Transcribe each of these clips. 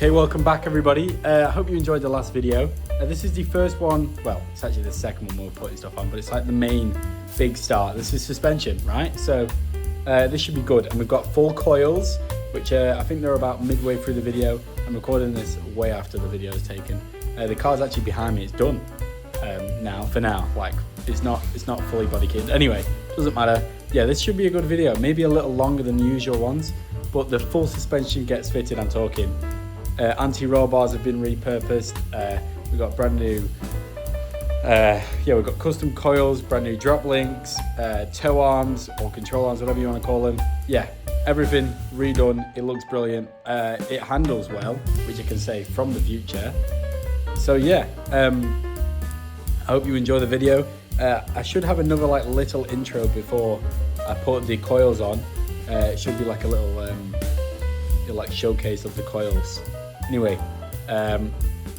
Okay, welcome back everybody. I hope you enjoyed the last video. This is the first one, well, it's actually the second one we're putting stuff on, but it's like the main big start. This is suspension, right? So this should be good. And we've got 4 coils, which I think they're about midway through the video. I'm recording this way after the video is taken. The car's actually behind me, it's done now, for now. Like, it's not fully body kitted. Anyway, doesn't matter. Yeah, this should be a good video. Maybe a little longer than the usual ones, but the full suspension gets fitted, I'm talking. Anti-roll bars have been repurposed. We've got brand new, we've got custom coils, brand new drop links, toe arms or control arms, whatever you want to call them. Yeah, everything redone. It looks brilliant. It handles well, which I can say from the future. So yeah, I hope you enjoy the video. I should have another like little intro before I put the coils on. It should be like a little like showcase of the coils. Anyway,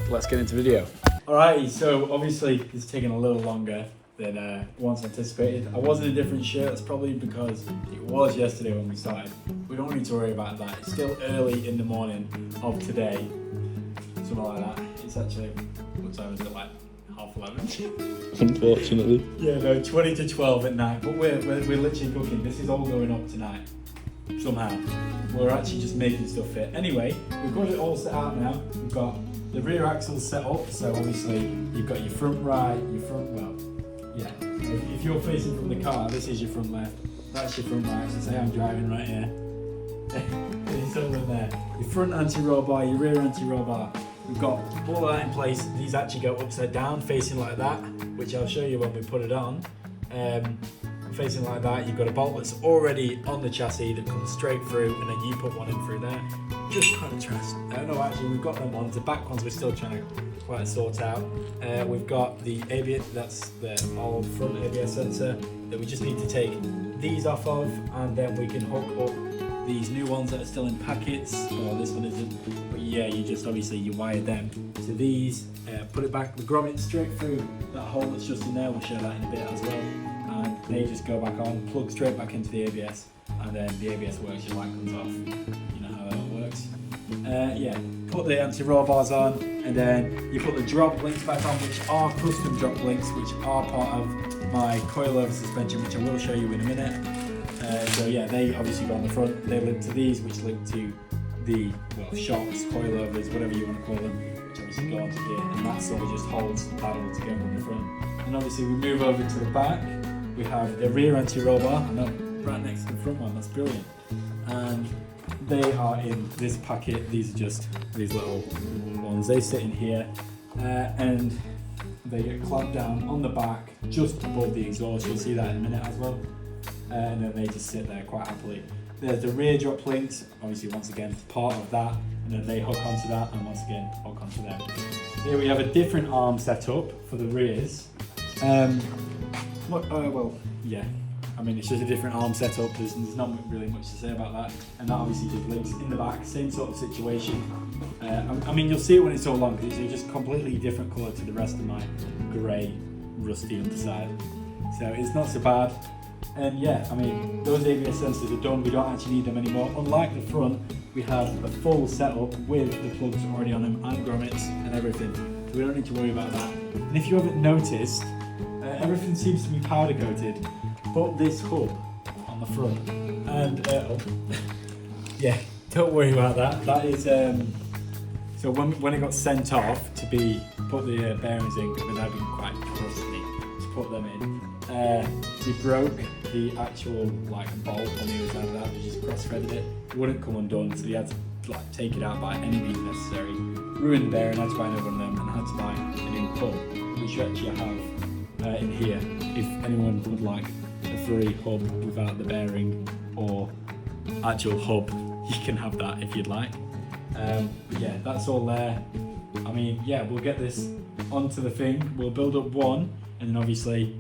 let's get into the video. Alrighty, so obviously it's taken a little longer than once anticipated. I was in a different shirt. That's probably because it was yesterday when we started. We don't need to worry about that. It's still early in the morning of today, something like that. It's actually, what time is it, like 11:30? Unfortunately. Yeah, no, 20 to 12 at night, but we're literally cooking. This is all going up tonight, somehow. We're actually just making stuff fit. Anyway, we've got it all set out now. We've got the rear axles set up, so obviously you've got your front right, your front, well, yeah. If you're facing from the car, this is your front left, that's your front right, so say I'm driving right here. It's all in there. Your front anti-roll bar, your rear anti-roll bar. We've got all of that in place. These actually go upside down, facing like that, which I'll show you when we put it on. Facing like that, you've got a bolt that's already on the chassis that comes straight through, and then you put one in through there. Just contrast. No, actually, we've got them ones. The back ones we're still trying to quite sort out. We've got the ABS, that's the old front ABS sensor that we just need to take these off of, and then we can hook up these new ones that are still in packets. Well, this one isn't, but yeah, you just obviously you wire them to these, put it back, the grommet straight through that hole that's just in there. We'll show that in a bit as well. And they just go back on, plug straight back into the ABS, and then the ABS works, your light comes off. You know how that all works. Yeah, put the anti-roll bars on, and then you put the drop links back on, which are custom drop links, which are part of my coilover suspension, which I will show you in a minute. So yeah, they obviously go on the front, they link to these, which link to the, well, shocks, coilovers, whatever you want to call them, which obviously go onto here, and that sort of just holds that all together on the front. And obviously we move over to the back. We have the rear anti-roll bar, and right next to the front one. That's brilliant. And they are in this packet. These are just these little ones. They sit in here, and they get clamped down on the back, just above the exhaust. You'll see that in a minute as well. And then they just sit there quite happily. There's the rear drop links. Obviously, once again, part of that, and then they hook onto that, and once again, hook onto them. Here we have a different arm set up for the rears. Well, yeah, I mean, it's just a different arm setup. There's not really much to say about that. And that obviously just links in the back, same sort of situation. I mean, you'll see it when it's all on, because it's just completely different colour to the rest of my grey, rusty underside. So it's not so bad. And yeah, I mean, those ABS sensors are done. We don't actually need them anymore. Unlike the front, we have a full setup with the plugs already on them and grommets and everything. So we don't need to worry about that. And if you haven't noticed, everything seems to be powder coated, but this hub on the front. And yeah, don't worry about that. That is so when it got sent off to be put the bearings in, because they've been quite crusty to put them in. We broke the actual like bolt on the other side of that. We just cross-threaded it. It wouldn't come undone, so we had to like take it out by any means necessary. Ruined the bearing. I had to buy another one of them, and I had to buy a new hub, which you actually have in here. If anyone would like a free hub without the bearing or actual hub, you can have that if you'd like. But yeah, that's all there. I mean, yeah, we'll get this onto the thing. We'll build up one, and then obviously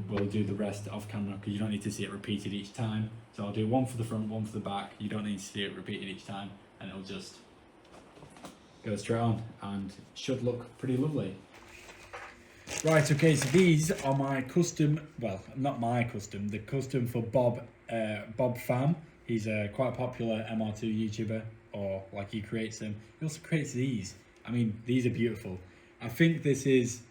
we'll do the rest off camera, because you don't need to see it repeated each time. So I'll do one for the front, one for the back. You don't need to see it repeated each time, and it'll just go straight on, and should look pretty lovely. Right, okay, so these are my custom, well, not my custom, the custom for Bob Pham. He's a quite popular MR2 YouTuber, or like he creates them. He also creates these. I mean, these are beautiful. I think this is,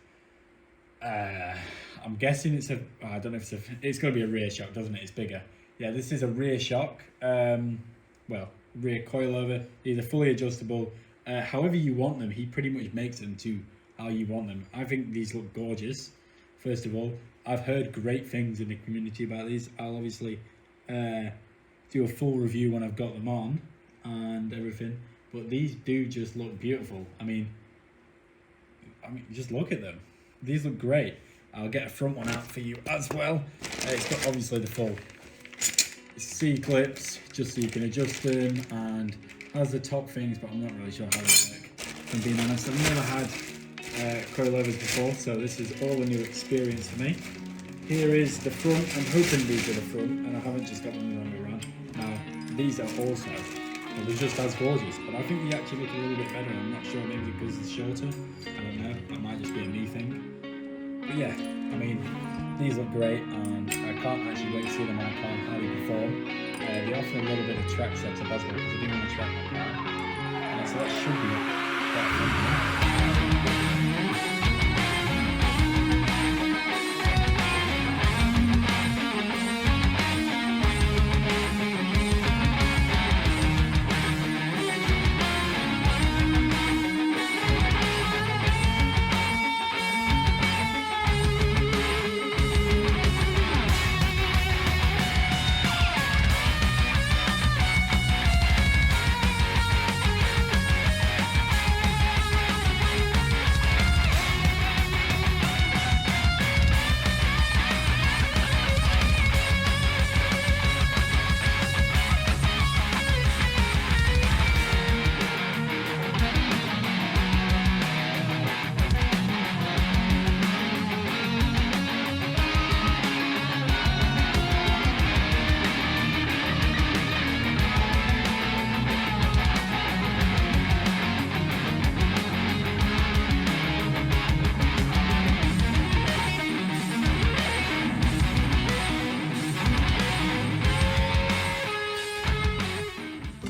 I'm guessing it's I don't know if it's got to be a rear shock, doesn't it? It's bigger. Yeah, this is a rear shock. Well, rear coilover. These are fully adjustable. However you want them, he pretty much makes them to how you want them. I think these look gorgeous. First of all, I've heard great things in the community about these. I'll obviously do a full review when I've got them on and everything. But these do just look beautiful. I mean, just look at them. These look great. I'll get a front one out for you as well. It's got obviously the full C-clips, just so you can adjust them, and has the top things, but I'm not really sure how they work. If I'm being honest, I've never had coilovers before, so this is all a new experience for me. Here is the front. I'm hoping these are the front, and I haven't just got them the wrong way around. Now, these are also, well, they're just as gorgeous, but I think they actually look a little bit better. I'm not sure, maybe because it's shorter. I don't know, that might just be a me thing. But yeah, I mean, these look great, and I can't actually wait to see them on how they perform. They offer a little bit of track setup as well, because I didn't want to track my car. So that should be quite fun.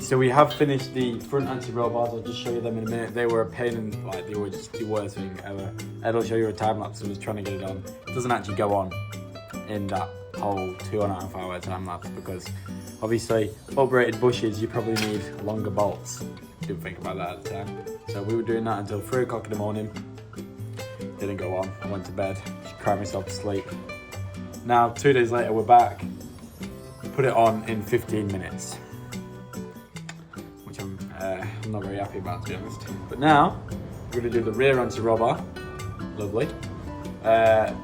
So we have finished the front anti-roll bars. I'll just show you them in a minute. They were a pain in, like, they were just the worst thing ever. Ed will show you a time lapse. I was trying to get it on. It doesn't actually go on in that whole 2.5 hour time lapse because obviously operated bushes, you probably need longer bolts. Didn't think about that at the time. So we were doing that until 3 o'clock in the morning. Didn't go on. I went to bed, just cried myself to sleep. Now 2 days later we're back. Put it on in 15 minutes. I'm not very happy about, to be honest. But now, we're going to do the rear anti-roll bar. Lovely.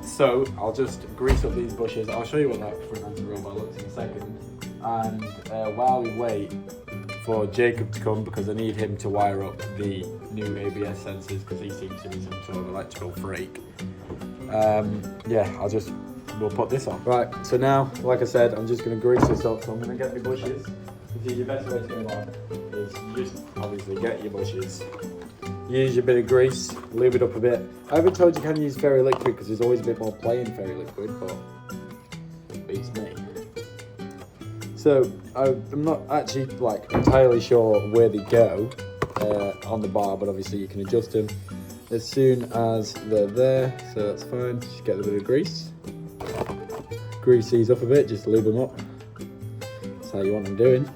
So, I'll just grease up these bushes. I'll show you what that front anti-roll bar looks in a second. And while we wait for Jacob to come, because I need him to wire up the new ABS sensors, because he seems to be some sort of electrical freak. Yeah, we'll put this on. Right, so now, like I said, I'm just going to grease this up. So I'm going to get my bushes. The best way to get them on is you just obviously get your bushes, use your bit of grease, lube it up a bit. I haven't told you can use fairy liquid because there's always a bit more play in fairy liquid, but it beats me. So I'm not actually like entirely sure where they go on the bar, but obviously you can adjust them as soon as they're there, so that's fine. Just get a bit of grease, grease these up a bit, just lube them up. That's how you want them doing.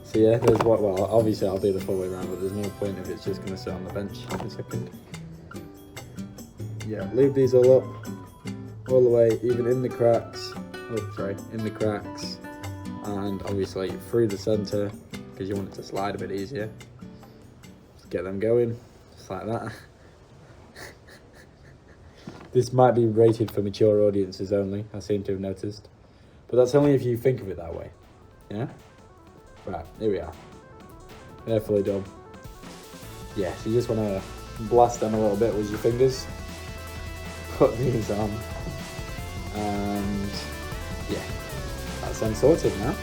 So yeah, there's what, well, obviously I'll do the full way around, but there's no point if it's just going to sit on the bench in a second. Yeah, lube these all up, all the way, even in the cracks, in the cracks, and obviously through the centre, because you want it to slide a bit easier. Just get them going, just like that. This might be rated for mature audiences only, I seem to have noticed. But that's only if you think of it that way, yeah? Right, here we are. They're fully done. Yeah, so you just want to blast them a little bit with your fingers. Put these on. And yeah, that's them sorted now.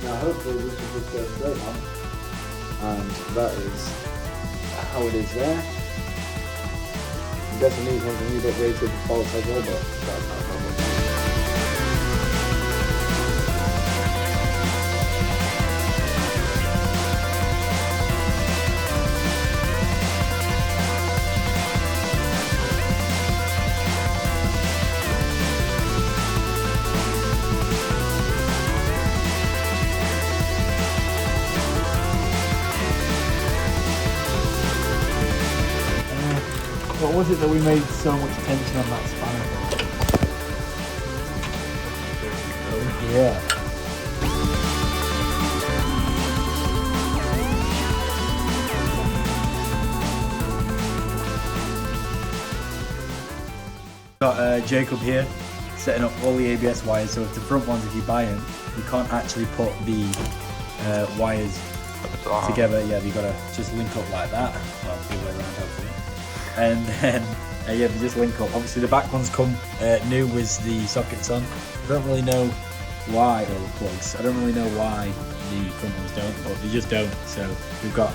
Now hopefully we should just go straight on. And that is how it is there. I'm guessing these ones are new bit rated bolts as well, but that's not a problem. What was it that we made so much tension on that spanner? Yeah. Got Jacob here setting up all the ABS wires. So if the front ones, if you buy them, you can't actually put the wires together. Yeah, you gotta just link up like that. Well, the other way around, hopefully. And then yeah, they just link up. Obviously, the back ones come new with the sockets on. I don't really know why, or the plugs. I don't really know why the front ones don't, but they just don't. So we've got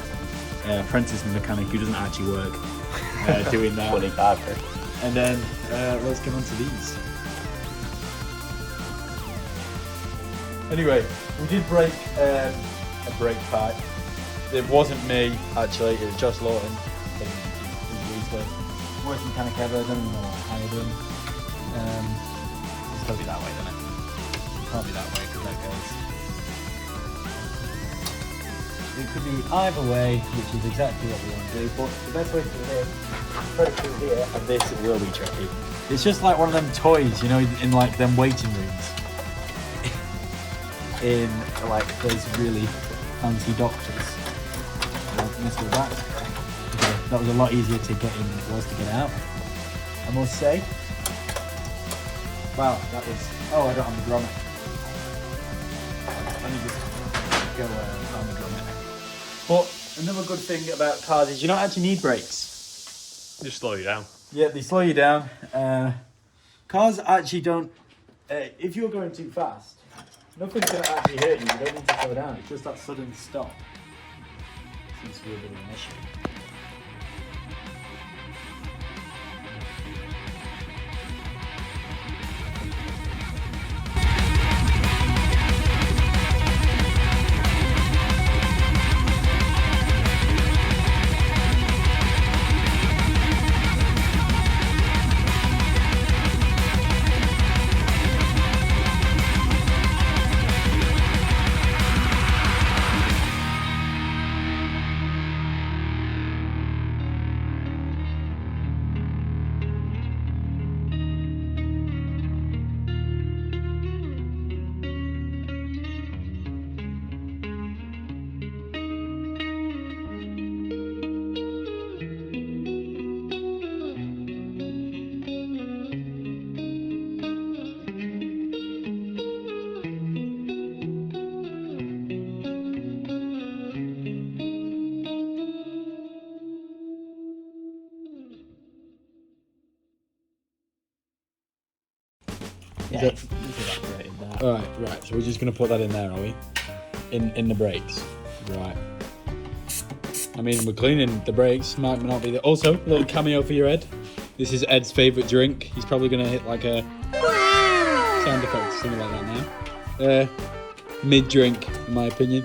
apprentice mechanic who doesn't actually work doing that. Funny Parker. And then let's get on to these. Anyway, we did break a brake pipe. It wasn't me, actually, it was Josh Lawton. Worst mechanic ever, I don't even know what I hired him. It's got to be that way, doesn't it? It can't be that way, because that goes. It could be either way, which is exactly what we want to do, but the best way to do this, put it through here, and this will be tricky. It's just like one of them toys, you know, in like them waiting rooms. In like those really fancy doctors. Mr. That. Okay, that was a lot easier to get in than it was to get out, I must say. Wow, that was... Oh, I don't have the grommet. Let me just go on the grommet. But another good thing about cars is you don't actually need brakes. Just slow you down. Yeah, they slow you down. Cars actually don't... if you're going too fast, nothing's going to actually hurt you. You don't need to slow down. It's just that sudden stop. Seems to be a bit of an issue. Yeah, Right. So we're just gonna put that in there, are we? In the brakes, right? I mean, we're cleaning the brakes. Might not be there. Also, a little cameo for your Ed. This is Ed's favourite drink. He's probably gonna hit like a sound effect, something like that now. Mid drink, in my opinion.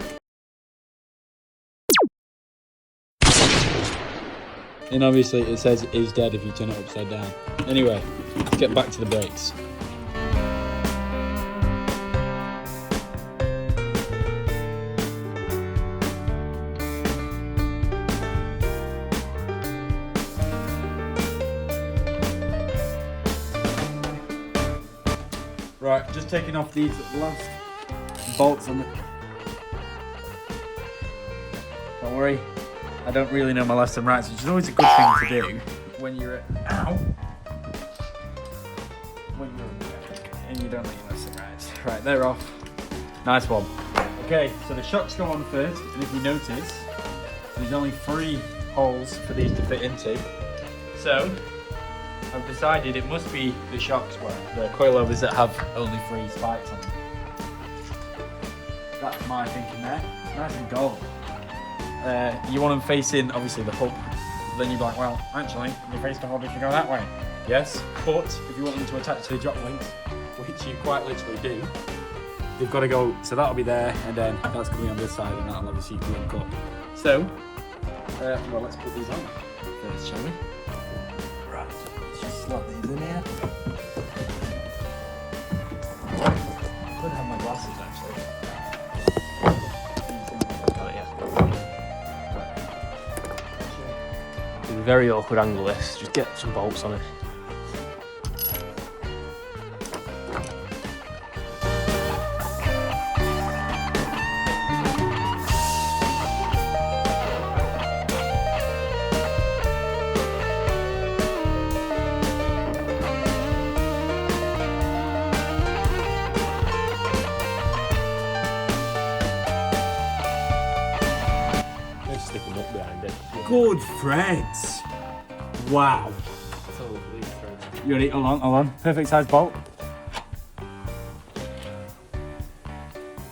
And obviously, it says "is dead" if you turn it upside down. Anyway, let's get back to the brakes. Right, just taking off these last bolts on the... Don't worry, I don't really know my left and rights, which is always a good thing to do when you're at... Ow! When you're and you don't know your left and rights. Right, they're off. Nice one. Okay, so the shocks go on first, and if you notice, there's only 3 holes for these to fit into. So, I've decided it must be the shocks where the coilovers that have only 3 spikes on them. That's my thinking there. It's nice and gold. You want them facing, obviously, the hub. Then you're like, well, actually, you face the hub if you go that way. Yes, but if you want them to attach to the drop links, which you quite literally do, you've got to go, so that'll be there, and then that's going to be on this side, and that'll obviously link up. So, well, let's put these on first, shall we? Right. Slot these in here. I could have my glasses actually. Got it, yeah. Do a very awkward angle this. Just get some bolts on it. Stick them up behind it. Good threads. Wow. That's a lovely thread. You ready? Hold on. Perfect size bolt.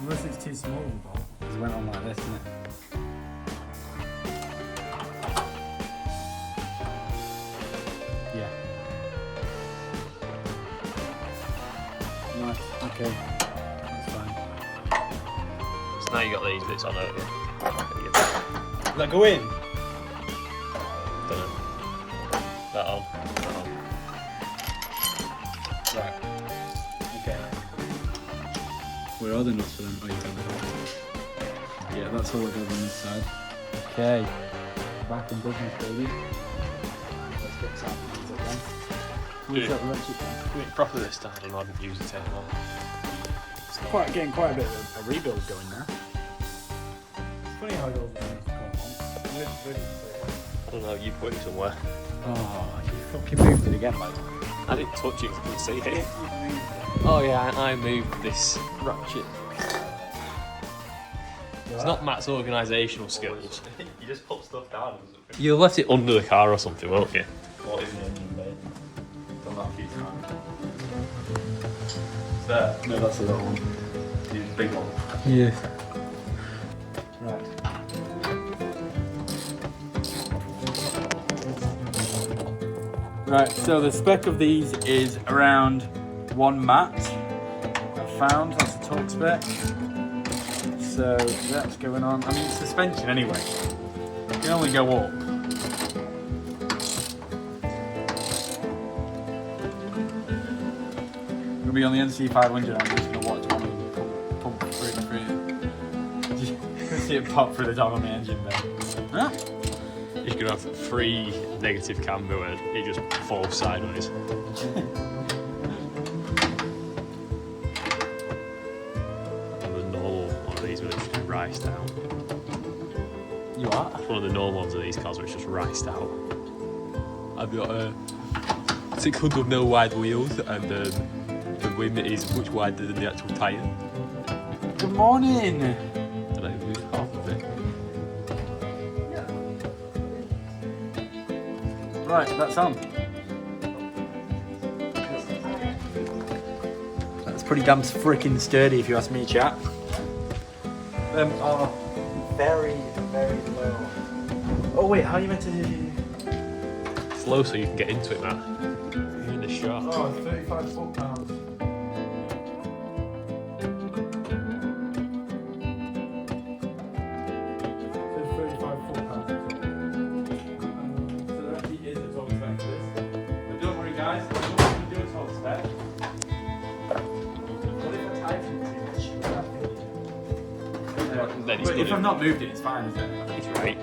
Unless it's too small of a bolt. Because it went on like this, didn't it? Yeah. Nice. Okay. That's fine. So now you got these bits on, don't you? Does that go in? Don't know. That on. Right. Okay. Where are the nuts for them? Oh, you got them. Yeah, that's all it goes on this side. Okay. Back in business, baby. Let's get some things again. Where's that wrench again? Do it proper this time, and I didn't use the tape on. It's getting quite a bit of a rebuild going now. It's funny how it all things come on. I don't know, you put it somewhere. Oh, you fucking moved it again, mate. I didn't touch it, I couldn't see it. You moved it. Oh yeah, I moved this ratchet. It's not Matt's organisational skills. You just put stuff down. You'll let it under the car or something, won't you? What is the engine bay? Done that a few times. It's there. No, that's the little one. You big one. Yeah. Right. Right, so the spec of these is around 1 mat. I've found, that's the torque spec. So that's going on. I mean, it's suspension anyway. It can only go up. We'll be on the NC500. I'm just gonna watch one pump through. You can see it pop through the top of my engine there. Huh? You could have 3 negative camber where it just falls sideways. And the normal one of these where it's just riced out. You are? It's one of the normal ones of these cars where it's just riced out. I've got 600mm wide wheels and the rim is much wider than the actual tyre. Good morning. And I moved half of it. Right, that's on. That's pretty damn freaking sturdy if you ask me, chap. Them are very, very low. Oh wait, how are you meant to do? Slow so you can get into it, Matt. You're in the shop. Oh, 35 foot-pounds. Then it's If I've not moved it, it's fine, isn't it? It's right.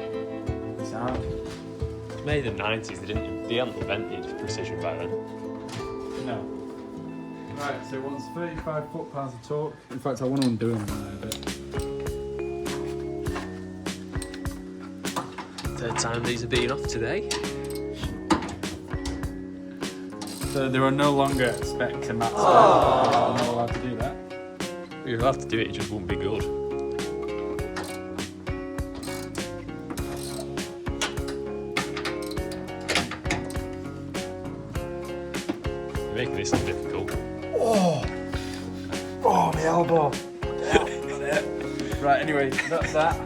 Sound. It's made in the 90s. They hadn't invented precision by then. No. Right, so it wants 35 foot-pounds of torque. In fact, I want to undo them a bit. Third time these are being off today. So there are no longer specs and Matt's I'm not allowed to do that. You'll have to do it, it just won't be good. You're making this look difficult. Oh, my elbow. Right, anyway, that's that.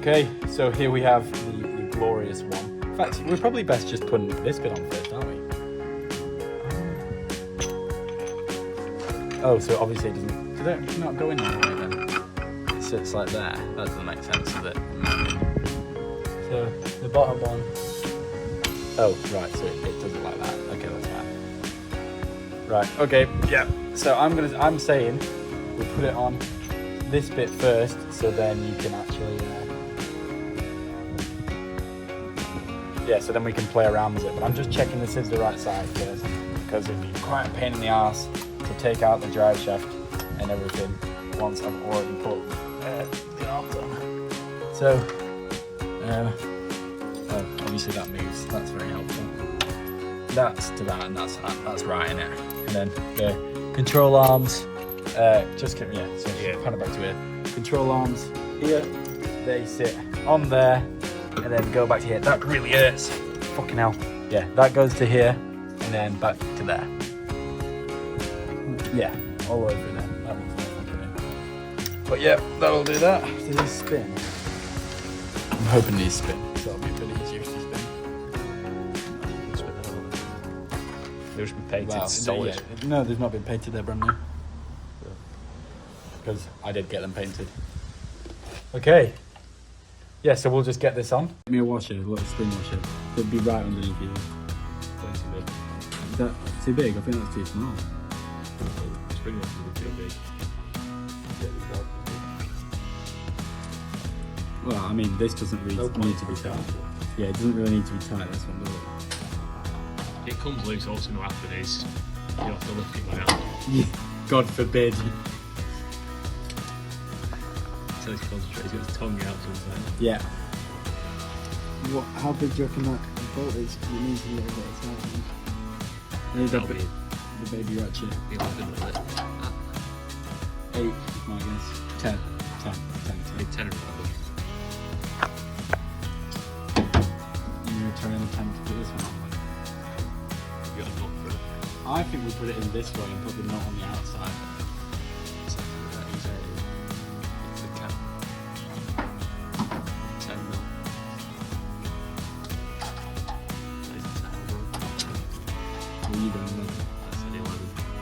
Okay, so here we have the glorious one. In fact, we're probably best just putting this bit on first, aren't we? Oh, so obviously it doesn't... Does it not go in that way then? It sits like there. That doesn't make sense, does it? So, the bottom one... Oh, right, so it does it like that. Okay, that's fine. Right, okay, yeah. So I'm saying we'll put it on this bit first, so then you can actually. So then we can play around with it. But I'm just checking this is the right side first, because it'd be quite a pain in the arse to take out the drive shaft and everything once I've already put the arms on. So, obviously that moves. That's very helpful. That's to that, and that's right in it. And then the control arms, so kind of back to here. Control arms here, they sit on there, and then go back to here. That really hurts. Fucking hell. Yeah, that goes to here, and then back to there. Yeah, all over there. That looks like fucking. But yeah, that'll do that. Do these spin? I'm hoping these spin, so it'll be a bit easier to spin. They should be painted solid. Yeah. No, they've not been painted. They're brand new. Because I did get them painted. Okay. Yeah, so we'll just get this on. Give me a washer, a little spring washer. It'll be right underneath you. That's too big. Is that too big? I think that's too small. Spring washer would be too big. Well, I mean, this doesn't really need to be tight. Yeah, it doesn't really need to be tight, this one, does it? It comes loose also no after this. You have to lift it by hand. Yeah. God forbid. So he's concentrating, he's got his tongue out sometimes. Yeah. How big do you reckon that bolt is? It needs a little bit of tightening. That'll be The baby ratchet. 11 with it. 8, my guess. 10. 10. 10. 10 or 11. You're trying to attempt to put this one on. You got a knot for it. I think we put it in this way and put the knot on the outside.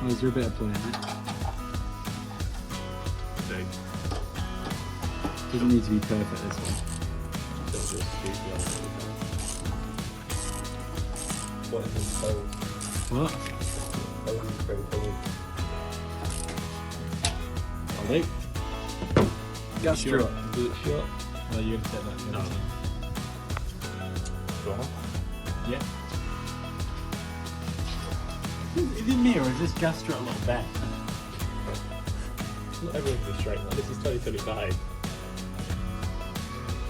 Oh, is there a bit of play in it? Big. Doesn't need to be perfect, this one. What is this code? What? Ollie? Gas Sure. strut. Is it short? Well, you're going to take that. No. Yeah. Is it me or is this gas strut a little bent? Not everyone's a straight one. This is 2025.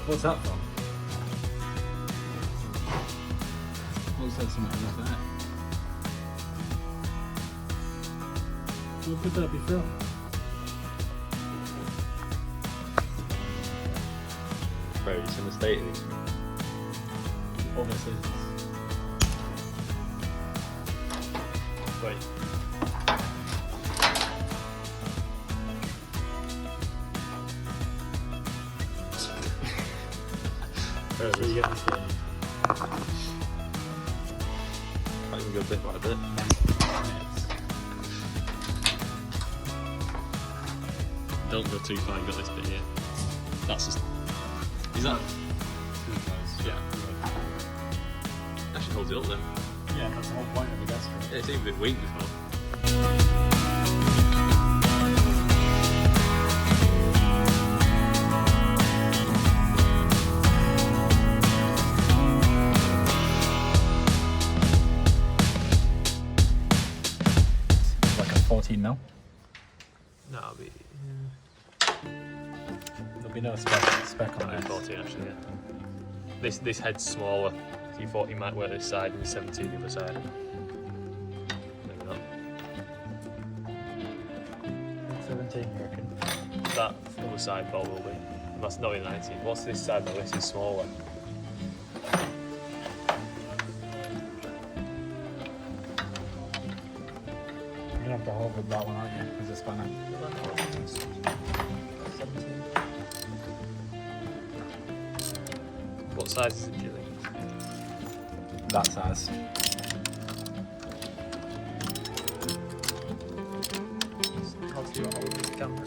What's that from? Looks like something like that. What could that be from? Very similar state in this. Almost is. Wait. So you get this thing. Can't even go bit by bit. Don't go too far, you got this bit here. That's just. Is that? Yeah. Actually holds it up then. Yeah, that's the whole point of the gas strut. Yeah, it's even been weak before. Like a 14 mil. No, it'll be. There'll be no spec on No, it. 14 actually, yeah. This head's smaller, so you thought you might wear this side and 17 the other side. Maybe not. 17, you reckon? That other side bolt will be. That's not in 19. What's this side though? This is smaller. You're gonna have to hold with that one, aren't you? As a spanner. 17. What size is it, do you think? That size. I'll see what hold this camera.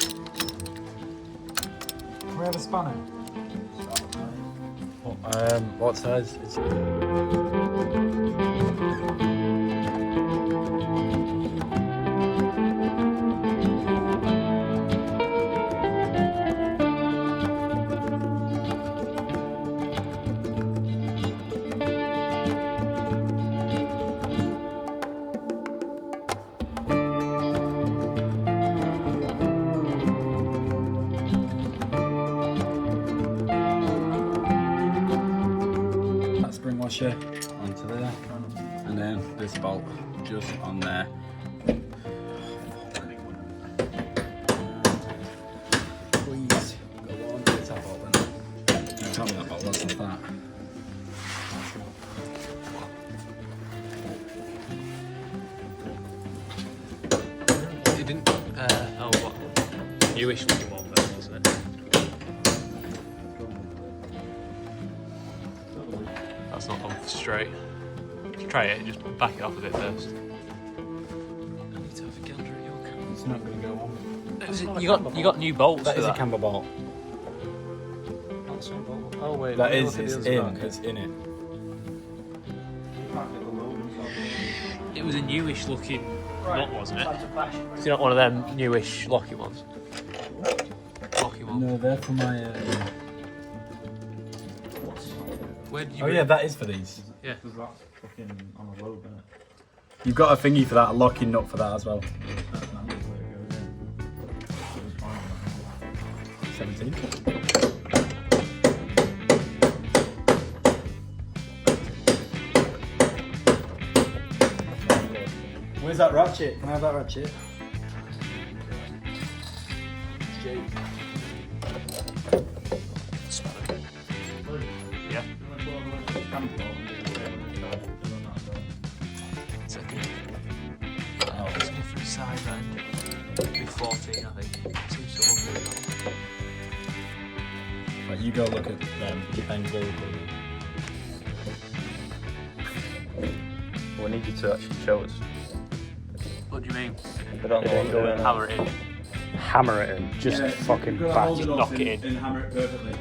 We have a spanner. What size? It's washer onto there, and then this bolt just on there. Please go on to the top bolt then. Tell me that bolt, what's that? It didn't. Oh, what? Newish looking one, though, wasn't it? That's not gone straight. Try it, just back it off a bit first. I need to have a gander at your camera. It's not going to go on. You got new bolts. That for is a camber bolt. Not the same bolt. Oh wait, That let me is, look at it's the in, other one. it's in it. It was a newish looking nut, wasn't it? It's not one of them newish locky ones. Locky one. No, they're for my... Where did you? Oh yeah, that is for these. Yeah. Because that's fucking on a load, isn't it? You've got a thingy for that, a locking nut for that as well. That was where it goes in. It was fine. 17. Where's that ratchet? Can I have that ratchet? Yeah. Camper. Second. Oh, it's a different size then. Be 14, I think. Seems to look good. Right, you go look at them. Then go look at them. We need you to actually show us. What do you mean? I don't know what going on. Hammer it in. Hammer it in, just fucking bash it. knock it in. And hammer it perfectly.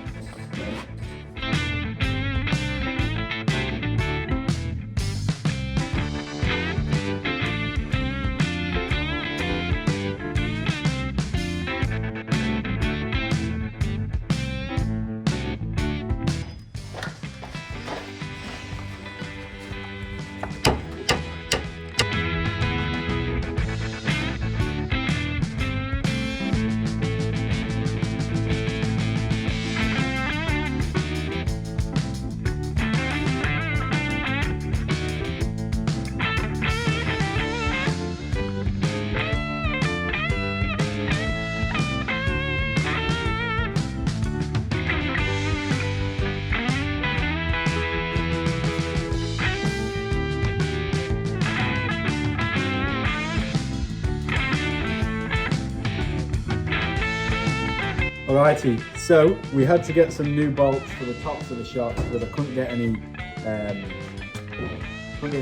Alrighty, so we had to get some new bolts for the tops of the shocks because I couldn't get any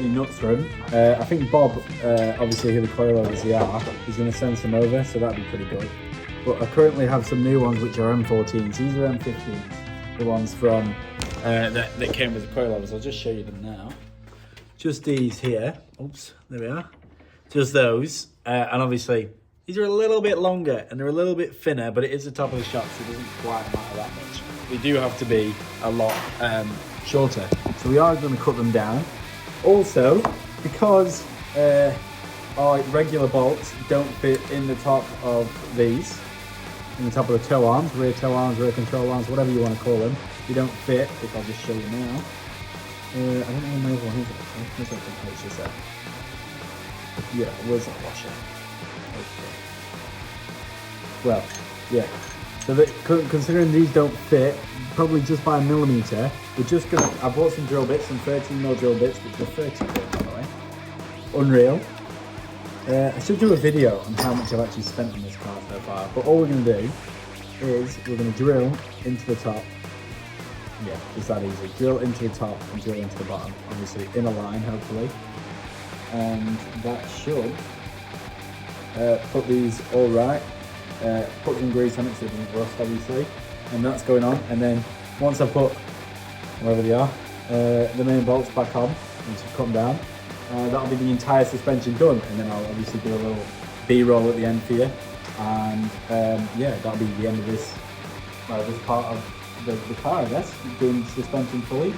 nuts for them. I think Bob, obviously who the coilovers are, is going to send some over, so that'd be pretty good. But I currently have some new ones which are M14s. These are M15s, the ones from that came with the coilovers. I'll just show you them now. Just these here. Oops, there we are. Just those, and obviously these are a little bit longer and they're a little bit thinner, but it is the top of the shot, so it doesn't quite matter that much. They do have to be a lot shorter, so we are going to cut them down. Also, because our regular bolts don't fit in the top of these, in the top of the toe arms, rear control arms, whatever you want to call them, they don't fit, which I'll just show you now. I don't know where my other one is actually. Where's that thing? It's just there. Yeah, where's that washer? Well, yeah. So that, considering these don't fit, probably just by a millimetre, we're just gonna. I bought some drill bits, some 13mm drill bits, which were 30 quid, by the way. Unreal. I should do a video on how much I've actually spent on this car so far. But all we're gonna do is we're gonna drill into the top. Yeah, it's that easy. Drill into the top and drill into the bottom. Obviously, in a line, hopefully. And that should put these all right. Put some grease on it so it doesn't rust, obviously, and that's going on. And then once I put wherever they are, the main bolts back on and to come down, that'll be the entire suspension done. And then I'll obviously do a little B-roll at the end for you. And yeah, that'll be the end of this part of the car, I guess. Doing suspension fully.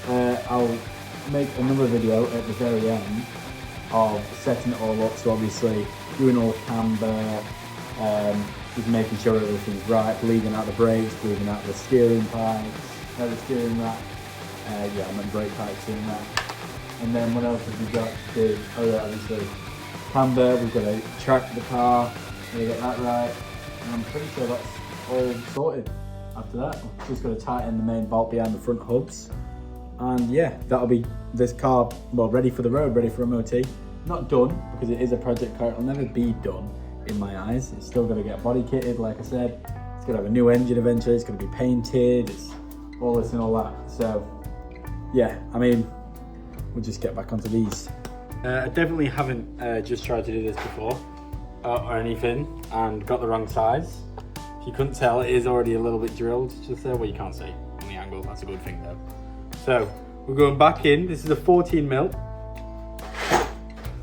I'll make another video at the very end of setting it all up. So obviously doing all camber. Just making sure everything's right, bleeding out the brakes, bleeding out the steering pipes, the steering rack, Yeah, I'm at brake tight soon that. And then what else have we got to do? Oh yeah, obviously camber, we've got to track the car, gotta get that right. And I'm pretty sure that's all sorted. After that, we've just got to tighten the main bolt behind the front hubs. And yeah, that'll be this car, well, ready for the road, ready for MOT. Not done, because it is a project car, it'll never be done in my eyes. It's still gonna get body kitted, like I said. It's gonna have a new engine eventually, it's gonna be painted, it's all this and all that. So yeah, I mean, we'll just get back onto these. I definitely haven't just tried to do this before or anything and got the wrong size. If you couldn't tell, it is already a little bit drilled just there. Well, you can't see on the angle, that's a good thing though. So we're going back in. This is a 14 mil.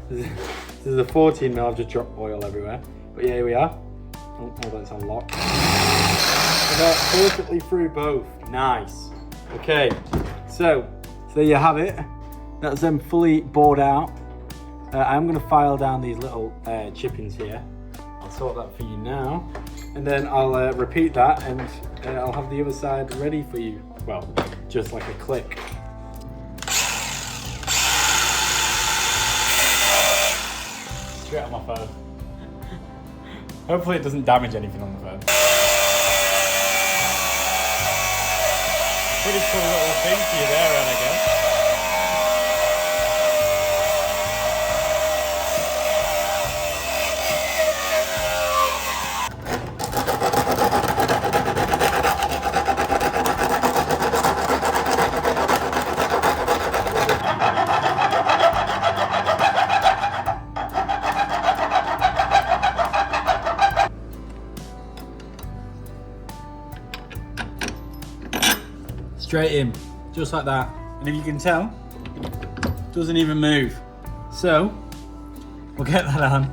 This is a 14 mil. I've just dropped oil everywhere. But yeah, here we are. Oh, hold on, it's on lock. Got perfectly through both. Nice. Okay, so there you have it. That's them fully bored out. I'm going to file down these little chippings here. I'll sort that for you now. And then I'll repeat that and I'll have the other side ready for you. Well, just like a click. Straight on my phone. Hopefully it doesn't damage anything on the phone. Pretty cool little thing for you there, Ed, I guess. Straight in, just like that. And if you can tell, it doesn't even move. So, we'll get that on.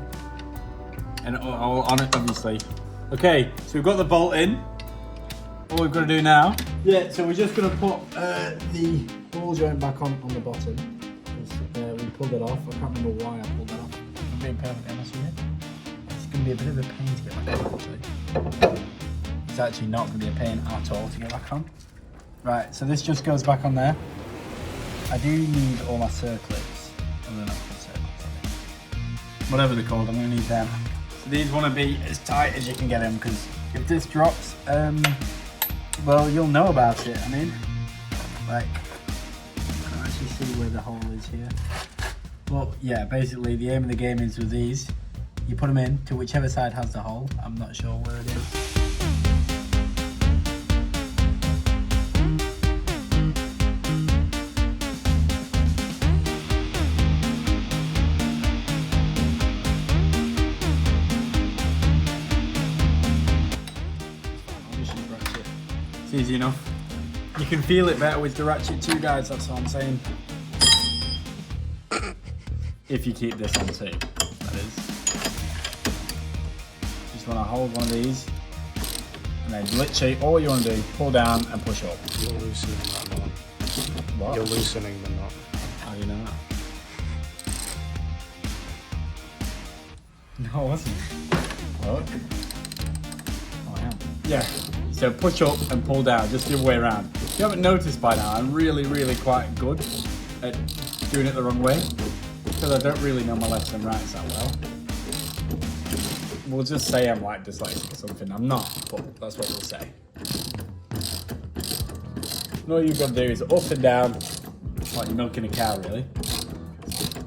And all on it, obviously. Okay, so we've got the bolt in. All we've got to do now, yeah, so we're just going to put the ball joint back on the bottom. We pulled it off. I can't remember why I pulled it off. I'm being perfectly honest with you. It's going to be a bit of a pain to get back on, actually. It's actually not going to be a pain at all to get back on. Right, so this just goes back on there. I do need all my circlets. Oh, they're not called circlets. Whatever they're called, I'm going to need them. So these want to be as tight as you can get them, because if this drops, well, you'll know about it. I mean, like, I can't actually see where the hole is here. But yeah, basically the aim of the game is with these, you put them in to whichever side has the hole. I'm not sure where it is. It's easy enough. You can feel it better with the ratchet too, guys, that's what I'm saying. If you keep this on too, that is. Just want to hold one of these, and then literally all you want to do, pull down and push up. You're loosening that knot. What? You're loosening the knot. How do you know that? No, I wasn't. Look. Oh, I am. Yeah. So push up and pull down, just the other way around. If you haven't noticed by now, I'm really quite good at doing it the wrong way, because I don't really know my lefts and rights that well. We'll just say I'm like dyslexic or something. I'm not, but that's what we'll say. And all you've got to do is up and down, like you're milking a cow, really.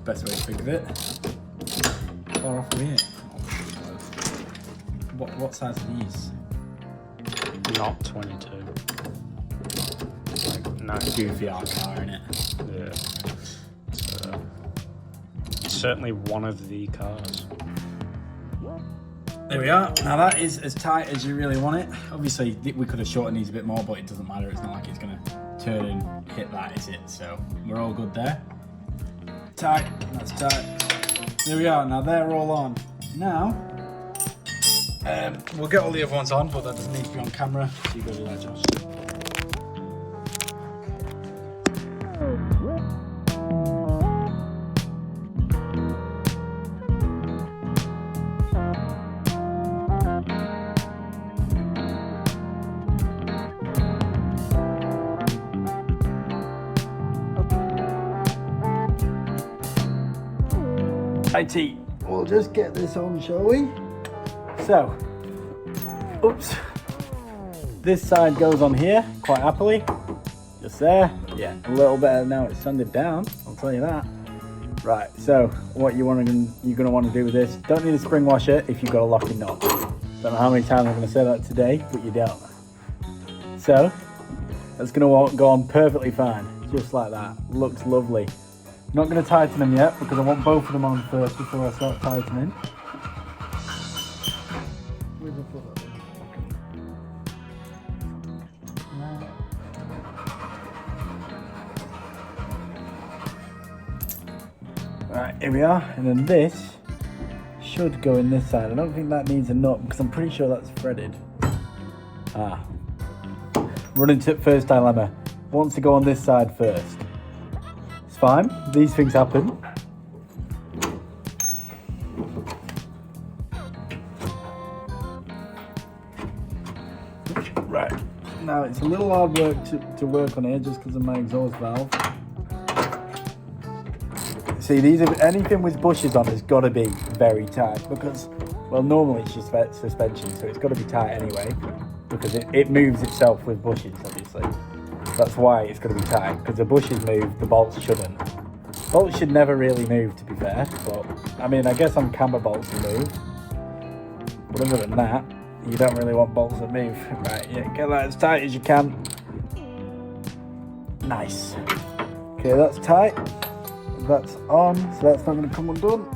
Best way to think of it. Far off of here. What size are these? Not 22. Like, no. Goofy art car, innit? Yeah. It's certainly one of the cars. There we are. Now that is as tight as you really want it. Obviously, we could have shortened these a bit more, but it doesn't matter. It's not like it's going to turn and hit that, is it? So we're all good there. Tight. That's tight. There we are. Now they're all on. Now, we'll get all the other ones on, but that doesn't need to be on camera. So you go do that, Josh. Righty, we'll just get this on, shall we? So, oops. This side goes on here quite happily. Just there. Yeah, a little better now it's sanded down, I'll tell you that. Right, so what you're gonna want to do with this, don't need a spring washer if you've got a locking nut. Don't know how many times I'm gonna say that today, but you don't. So, that's gonna go on perfectly fine, just like that. Looks lovely. Not gonna tighten them yet because I want both of them on first before I start tightening. Right, here we are, and then this should go in this side. I don't think that needs a nut because I'm pretty sure that's threaded. Run into first dilemma. Wants to go on this side first. It's fine, these things happen. Right, now it's a little hard work to work on here just because of my exhaust valve. See, anything with bushes on has got to be very tight because, well, normally it's just suspension, so it's got to be tight anyway because it moves itself with bushes, obviously. That's why it's got to be tight, because the bushes move, the bolts shouldn't. Bolts should never really move, to be fair, but, I mean, I guess on camber bolts they move. But other than that, you don't really want bolts that move. Right, yeah, get that as tight as you can. Nice. Okay, that's tight. That's on, so that's not going to come undone.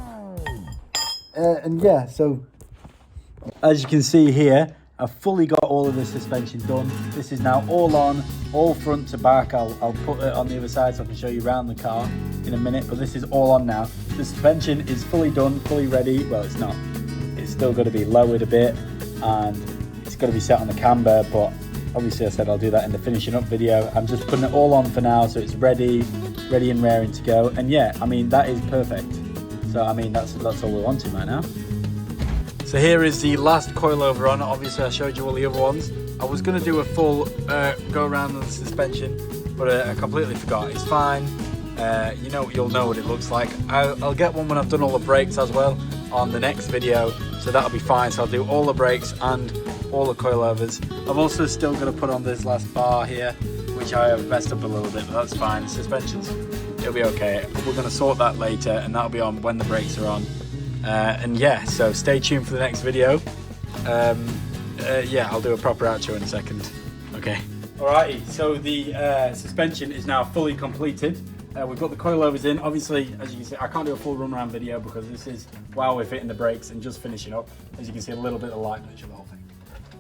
And yeah, so as you can see here, I've fully got all of the suspension done. This is now all on, all front to back. I'll put it on the other side so I can show you around the car in a minute, but this is all on now. The suspension is fully done, fully ready. Well, it's not. It's still got to be lowered a bit and it's got to be set on the camber, but obviously I said I'll do that in the finishing up video. I'm just putting it all on for now so it's ready and raring to go. And yeah, I mean, that is perfect. So I mean, that's all we're wanting right now. So here is the last coilover on. Obviously I showed you all the other ones. I was going to do a full go around on the suspension, but I completely forgot. It's fine. You'll know what it looks like. I'll get one when I've done all the brakes as well on the next video, so that'll be fine. So I'll do all the brakes and all the coilovers. I'm also still going to put on this last bar here, which I have messed up a little bit, but that's fine. The suspension's, it'll be okay. We're going to sort that later, and that'll be on when the brakes are on. And yeah, so stay tuned for the next video. Yeah, I'll do a proper outro in a second. Okay. Alrighty, so the suspension is now fully completed. We've got the coilovers in. Obviously, as you can see, I can't do a full run around video because this is while we're fitting the brakes and just finishing up. As you can see, a little bit of light, literally the whole thing.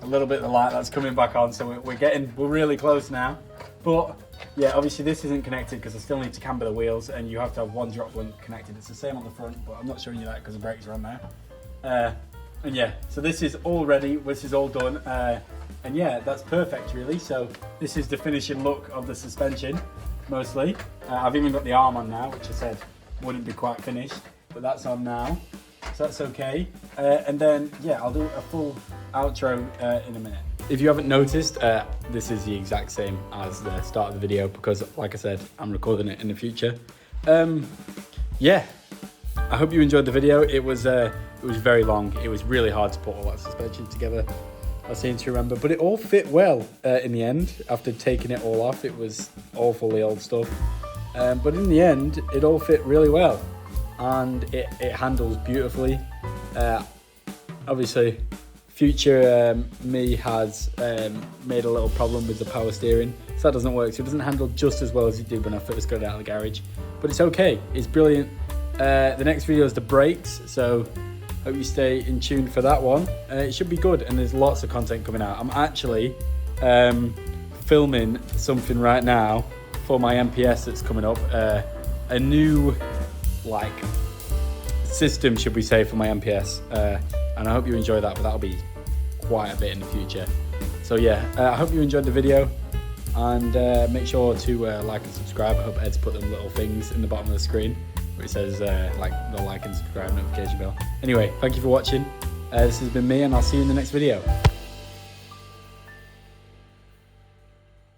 A little bit of light that's coming back on, so we're really close now. But yeah, obviously this isn't connected because I still need to camber the wheels, and you have to have one drop link connected. It's the same on the front, but I'm not showing you that because the brakes are on there. And yeah, so this is all ready. This is all done. And yeah, that's perfect really. So this is the finishing look of the suspension, mostly. I've even got the arm on now, which I said wouldn't be quite finished, but that's on now. So that's okay. And then yeah, I'll do a full outro in a minute. If you haven't noticed, this is the exact same as the start of the video because, like I said, I'm recording it in the future. Yeah, I hope you enjoyed the video. It was very long. It was really hard to put all that suspension together, I seem to remember, but it all fit well in the end. After taking it all off, it was all fully old stuff, but in the end, it all fit really well, and it handles beautifully. Obviously, future me has made a little problem with the power steering, so that doesn't work. So it doesn't handle just as well as it did when I first got it out of the garage, but it's okay. It's brilliant. The next video is the brakes, so hope you stay in tune for that one. It should be good, and there's lots of content coming out. I'm actually filming something right now for my MPS that's coming up. A new system, should we say, for my MPS. And I hope you enjoy that, but that'll be quite a bit in the future. So yeah, I hope you enjoyed the video, and make sure to like and subscribe. I hope Ed's put them little things in the bottom of the screen where it says the like and subscribe notification bell. Anyway, thank you for watching. This has been me, and I'll see you in the next video.